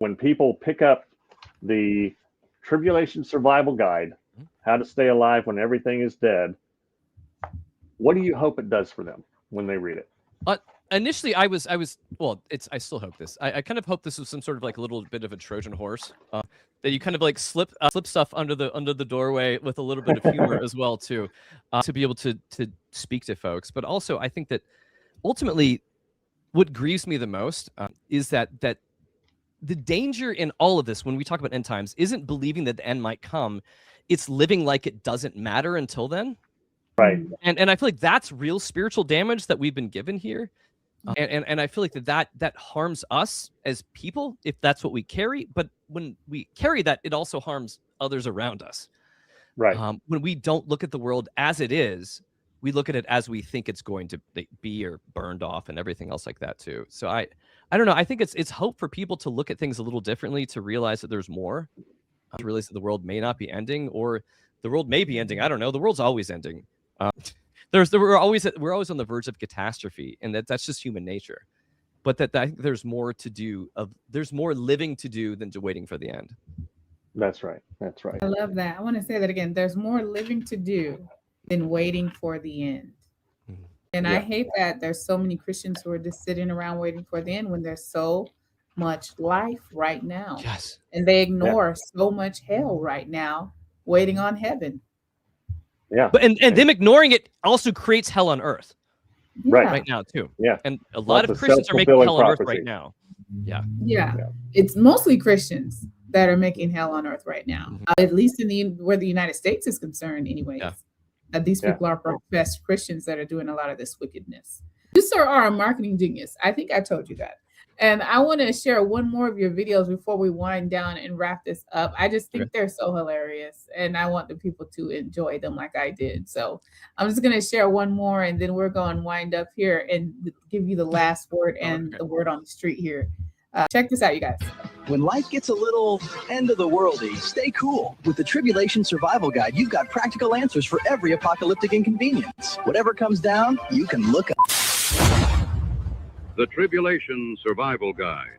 when people pick up the Tribulation Survival Guide, How to Stay Alive When Everything is Dead, what do you hope it does for them when they read it? Initially, I still hope this. I kind of hope this was some sort of like a little bit of a Trojan horse that you kind of like slip stuff under the doorway with a little bit of humor as well too, to be able to speak to folks. But also, I think that ultimately, what grieves me the most is that the danger in all of this, when we talk about end times, isn't believing that the end might come. It's living like it doesn't matter until then. Right. And I feel like that's real spiritual damage that we've been given here. And I feel like that harms us as people if that's what we carry. But when we carry that, it also harms others around us. Right. When we don't look at the world as it is, we look at it as we think it's going to be or burned off and everything else like that too. So I don't know. I think it's hope for people to look at things a little differently, to realize that there's more, to realize that the world may not be ending, or the world may be ending. I don't know. The world's always ending. We're always on the verge of catastrophe, and that's just human nature. But that I think there's more to do. There's more living to do than to waiting for the end. That's right. That's right. I love that. I want to say that again. There's more living to do than waiting for the end. And I hate that there's so many Christians who are just sitting around waiting for the end when there's so much life right now. Yes. And they ignore so much hell right now, waiting on heaven. Yeah. But and them ignoring it also creates hell on earth. Right now too. Yeah. And a lot of Christians are making hell on earth right now. Yeah. It's mostly Christians that are making hell on earth right now. At least where the United States is concerned, anyways. These people are professed Christians that are doing a lot of this wickedness. You, sir, are a marketing genius. I think I told you that. And I want to share one more of your videos before we wind down and wrap this up. I just think they're so hilarious, and I want the people to enjoy them like I did. So I'm just going to share one more, and then we're going to wind up here and give you the last word and the word on the street here. Check this out, you guys. When life gets a little end of the worldy, stay cool. With the Tribulation Survival Guide, you've got practical answers for every apocalyptic inconvenience. Whatever comes down, you can look up. The Tribulation Survival Guide.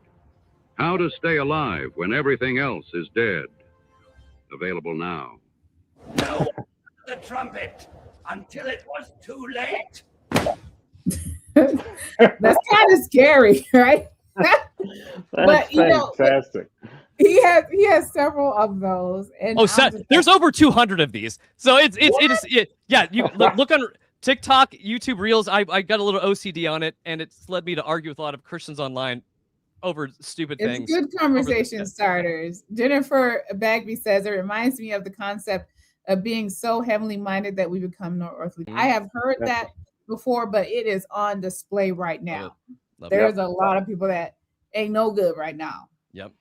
How to Stay Alive When Everything Else is Dead. Available now. No, the trumpet, until it was too late. That's kind of scary, right? That's fantastic. He has several of those. And there's over 200 of these. So you look on TikTok, YouTube Reels. I got a little OCD on it, and it's led me to argue with a lot of Christians online over stupid things. It's good conversation starters. Jennifer Bagby says, it reminds me of the concept of being so heavenly minded that we become no earthly. I have heard that before, but it is on display right now. There's a lot of people that ain't no good right now. Yep.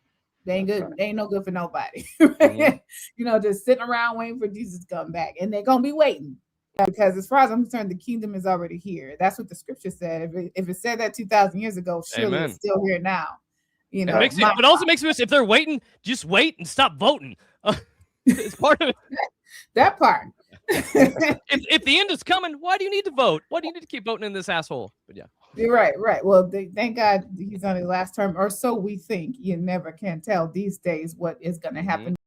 They ain't good. They ain't no good for nobody. Just sitting around waiting for Jesus to come back. And they're going to be waiting. Because as far as I'm concerned, the kingdom is already here. That's what the scripture said. If it said that 2,000 years ago, surely it's still here now. It also makes me wish if they're waiting, just wait and stop voting. It's part of it. That part. if the end is coming, why do you need to vote? Why do you need to keep voting in this asshole? But yeah. You're right. Well, thank God he's on his last term, or so we think. You never can tell these days what is going to happen.